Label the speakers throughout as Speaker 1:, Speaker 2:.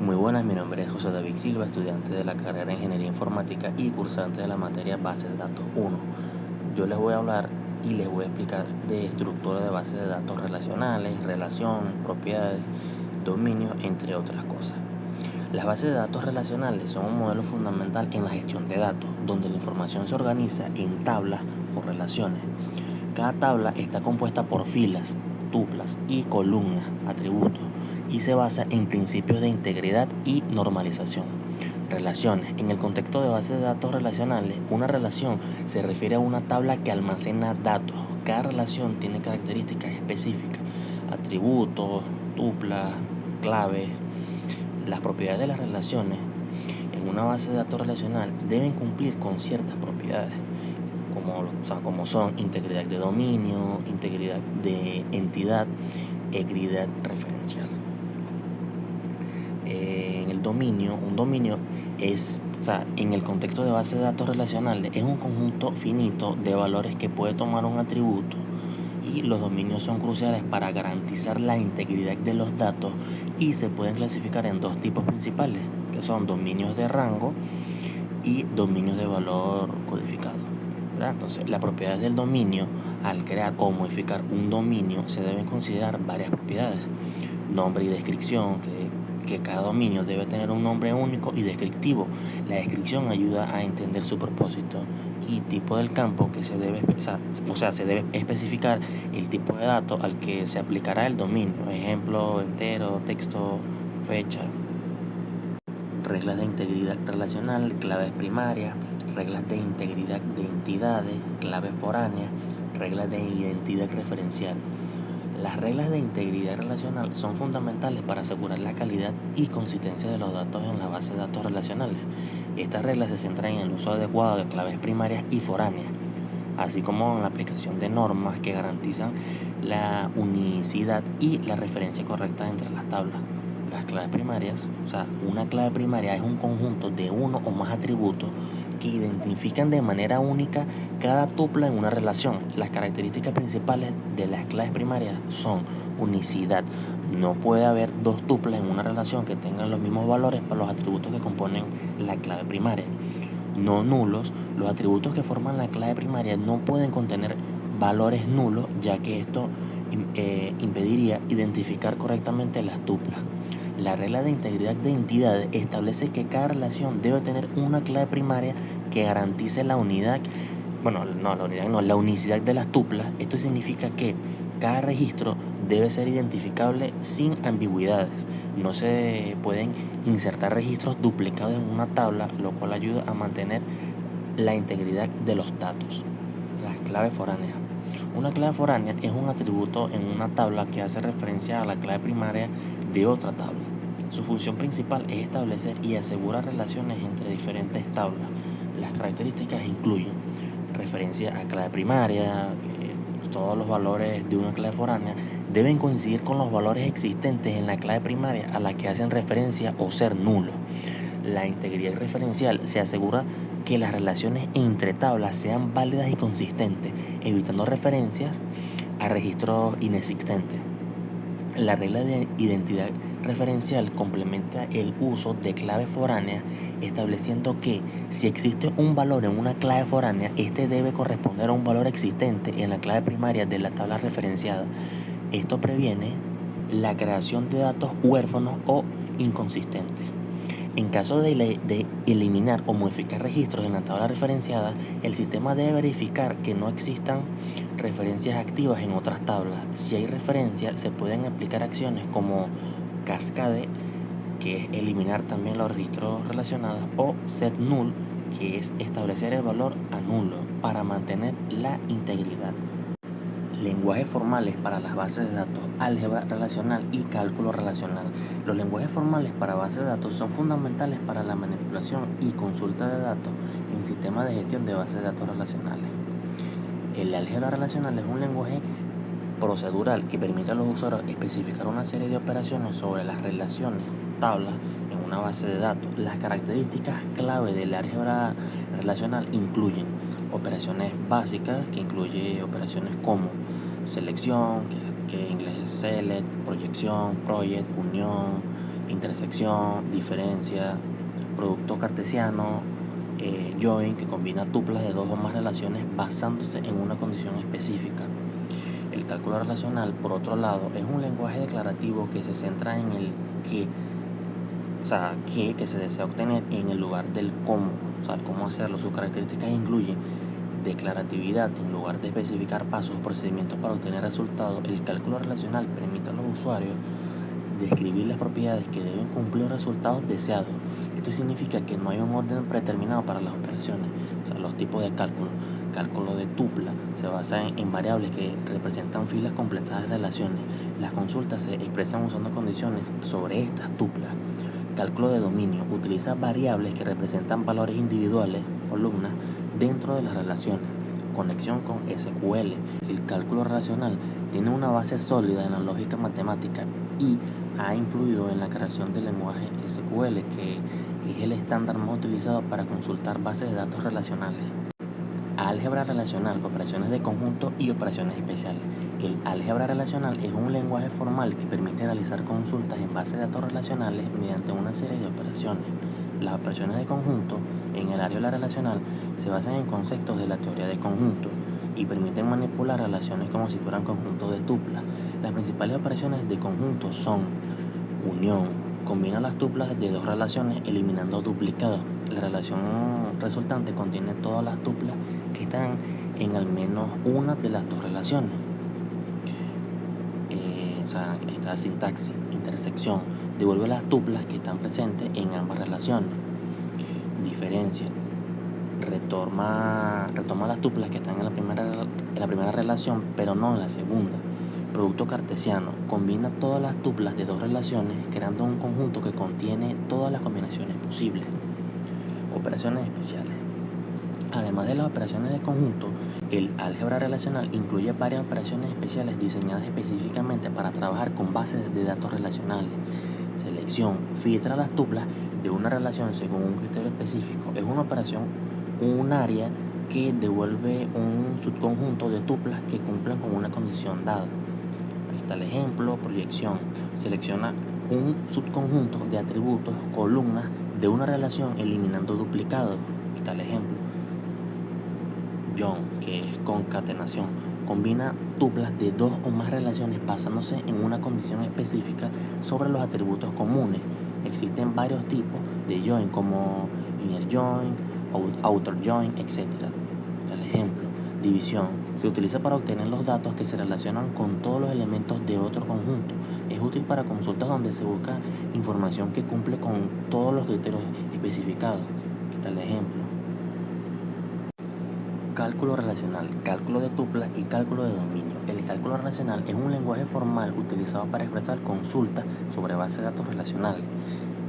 Speaker 1: Muy buenas, mi nombre es José David Silva, estudiante de la carrera de Ingeniería Informática y cursante de la materia Base de Datos 1. Yo les voy a hablar y les voy a explicar de estructura de bases de datos relacionales, relación, propiedades, dominio, entre otras cosas. Las bases de datos relacionales son un modelo fundamental en la gestión de datos, donde la información se organiza en tablas o relaciones. Cada tabla está compuesta por filas, tuplas y columnas, atributos, y se basa en principios de integridad y normalización. Relaciones. En el contexto de bases de datos relacionales, una relación se refiere a una tabla que almacena datos. Cada relación tiene características específicas, atributos, tuplas, claves. Las propiedades de las relaciones en una base de datos relacional deben cumplir con ciertas propiedades, como son integridad de dominio, integridad de entidad, equidad referencial. En el dominio, un dominio es, en el contexto de base de datos relacionales, es un conjunto finito de valores que puede tomar un atributo, y los dominios son cruciales para garantizar la integridad de los datos y se pueden clasificar en dos tipos principales, que son dominios de rango y dominios de valor codificado. Entonces, las propiedades del dominio, al crear o modificar un dominio, se deben considerar varias propiedades. Nombre y descripción, que cada dominio debe tener un nombre único y descriptivo. La descripción ayuda a entender su propósito y tipo del campo que se debe especificar el tipo de datos al que se aplicará el dominio. Ejemplo, entero, texto, fecha. Reglas de integridad relacional, claves primarias, reglas de integridad de entidades, claves foráneas, reglas de identidad referencial. Las reglas de integridad relacional son fundamentales para asegurar la calidad y consistencia de los datos en la base de datos relacionales. Estas reglas se centran en el uso adecuado de claves primarias y foráneas, así como en la aplicación de normas que garantizan la unicidad y la referencia correcta entre las tablas. Las claves primarias, una clave primaria es un conjunto de uno o más atributos que identifican de manera única cada tupla en una relación. Las características principales de las claves primarias son unicidad. No puede haber dos tuplas en una relación que tengan los mismos valores para los atributos que componen la clave primaria. No nulos. Los atributos que forman la clave primaria no pueden contener valores nulos, ya que esto impediría identificar correctamente las tuplas. La regla de integridad de entidades establece que cada relación debe tener una clave primaria que garantice la unicidad de las tuplas. Esto significa que cada registro debe ser identificable sin ambigüedades. No se pueden insertar registros duplicados en una tabla, lo cual ayuda a mantener la integridad de los datos. Las claves foráneas. Una clave foránea es un atributo en una tabla que hace referencia a la clave primaria de otra tabla. Su función principal es establecer y asegurar relaciones entre diferentes tablas. Las características incluyen referencia a clave primaria, todos los valores de una clave foránea deben coincidir con los valores existentes en la clave primaria a la que hacen referencia o ser nulos. La integridad referencial se asegura que las relaciones entre tablas sean válidas y consistentes, evitando referencias a registros inexistentes. La regla de identidad referencial complementa el uso de clave foránea, estableciendo que si existe un valor en una clave foránea, este debe corresponder a un valor existente en la clave primaria de la tabla referenciada. Esto previene la creación de datos huérfanos o inconsistentes. En caso de eliminar o modificar registros en la tabla referenciada, el sistema debe verificar que no existan referencias activas en otras tablas. Si hay referencias, se pueden aplicar acciones como cascade, que es eliminar también los registros relacionados, o set null, que es establecer el valor a nulo para mantener la integridad. Lenguajes formales para las bases de datos, álgebra relacional y cálculo relacional. Los lenguajes formales para bases de datos son fundamentales para la manipulación y consulta de datos en sistemas de gestión de bases de datos relacionales. El álgebra relacional es un lenguaje procedural que permite a los usuarios especificar una serie de operaciones sobre las relaciones, tablas, en una base de datos. Las características clave del álgebra relacional incluyen operaciones básicas, que incluye operaciones como selección, que en inglés es select, proyección, project, unión, intersección, diferencia, producto cartesiano, join, que combina tuplas de dos o más relaciones basándose en una condición específica. El cálculo relacional, por otro lado, es un lenguaje declarativo que se centra en el qué, o sea, qué que se desea obtener en el lugar del cómo, o sea, cómo hacerlo. Sus características incluyen declaratividad. En lugar de especificar pasos o procedimientos para obtener resultados, el cálculo relacional permite a los usuarios describir las propiedades que deben cumplir los resultados deseados. Esto significa que no hay un orden predeterminado para las operaciones. O sea, los tipos de cálculo. Cálculo de tupla se basa en variables que representan filas completadas de relaciones. Las consultas se expresan usando condiciones sobre estas tuplas. Cálculo de dominio utiliza variables que representan valores individuales, columnas, dentro de las relaciones. Conexión con SQL. El cálculo relacional tiene una base sólida en la lógica matemática y ha influido en la creación del lenguaje SQL, que es el estándar más utilizado para consultar bases de datos relacionales. Álgebra relacional, operaciones de conjunto y operaciones especiales. El álgebra relacional es un lenguaje formal que permite realizar consultas en bases de datos relacionales mediante una serie de operaciones. Las operaciones de conjunto en el área relacional se basan en conceptos de la teoría de conjuntos y permiten manipular relaciones como si fueran conjuntos de tuplas. Las principales operaciones de conjunto son unión, combina las tuplas de dos relaciones eliminando duplicados. La relación resultante contiene todas las tuplas que están en al menos una de las dos relaciones. Esta sintaxis, intersección, devuelve las tuplas que están presentes en ambas relaciones. Diferencia, retoma las tuplas que están en la primera relación, pero no en la segunda. Producto cartesiano, combina todas las tuplas de dos relaciones creando un conjunto que contiene todas las combinaciones posibles. Operaciones especiales. Además de las operaciones de conjunto, el álgebra relacional incluye varias operaciones especiales diseñadas específicamente para trabajar con bases de datos relacionales. Selección, filtra las tuplas de una relación según un criterio específico. Es una operación, un área que devuelve un subconjunto de tuplas que cumplan con una condición dada. Ahí está el ejemplo. Proyección, selecciona un subconjunto de atributos, columnas de una relación eliminando duplicados. Ahí está el ejemplo. Join, que es concatenación, combina tuplas de dos o más relaciones basándose en una condición específica sobre los atributos comunes. Existen varios tipos de join como inner join, outer join, etc. El ejemplo. División, se utiliza para obtener los datos que se relacionan con todos los elementos de otro conjunto. Es útil para consultas donde se busca información que cumple con todos los criterios especificados. Aquí está el ejemplo. Cálculo relacional, cálculo de tuplas y cálculo de dominio. El cálculo relacional es un lenguaje formal utilizado para expresar consultas sobre bases de datos relacionales.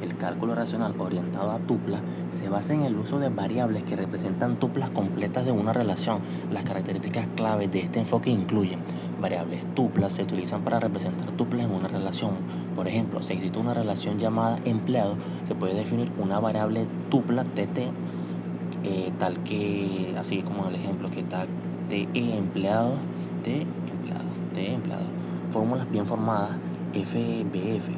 Speaker 1: El cálculo relacional orientado a tuplas se basa en el uso de variables que representan tuplas completas de una relación. Las características claves de este enfoque incluyen variables tuplas se utilizan para representar tuplas en una relación. Por ejemplo, si existe una relación llamada empleado, se puede definir una variable tupla TT tal que, así como el ejemplo, que tal TE empleado, T empleado. Fórmulas bien formadas, FBF.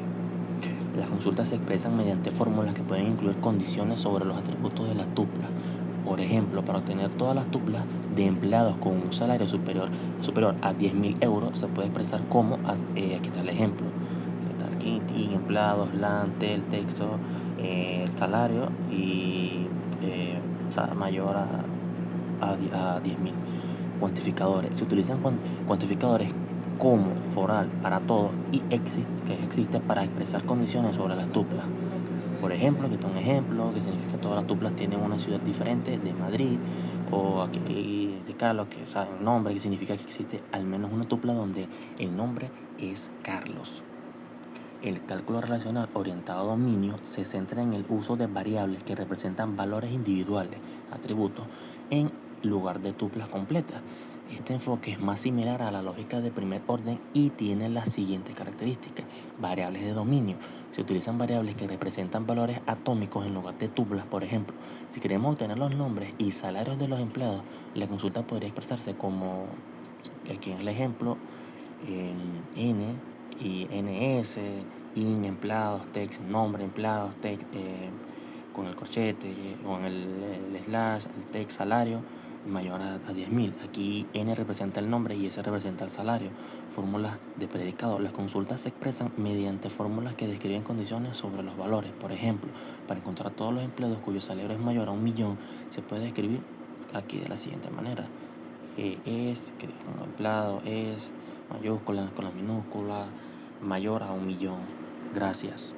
Speaker 1: Las consultas se expresan mediante fórmulas que pueden incluir condiciones sobre los atributos de las tuplas. Por ejemplo, para obtener todas las tuplas de empleados con un salario superior a 10.000 euros, se puede expresar como, aquí está el ejemplo. Aquí, empleados, el texto, el salario y mayor a 10.000. Cuantificadores. Se utilizan cuantificadores como foral para todo y exist, que existe para expresar condiciones sobre las tuplas. Por ejemplo, que está un ejemplo que significa que todas las tuplas tienen una ciudad diferente de Madrid, o aquí de Carlos, que un nombre que significa que existe al menos una tupla donde el nombre es Carlos. El cálculo relacional orientado a dominio se centra en el uso de variables que representan valores individuales, atributos, en lugar de tuplas completas. Este enfoque es más similar a la lógica de primer orden y tiene las siguientes características. Variables de dominio. Se utilizan variables que representan valores atómicos en lugar de tuplas. Por ejemplo, si queremos obtener los nombres y salarios de los empleados, la consulta podría expresarse como, aquí en el ejemplo, N y NS, IN, empleados, text, nombre, empleados, text, con el corchete, con el slash, el text, salario, mayor a 10.000. Aquí N representa el nombre y S representa el salario. Fórmulas de predicado. Las consultas se expresan mediante fórmulas que describen condiciones sobre los valores. Por ejemplo, para encontrar todos los empleados cuyo salario es mayor a 1.000.000, se puede escribir aquí de la siguiente manera. Es, que un empleado es mayúscula con la minúscula, mayor a 1.000.000. Gracias.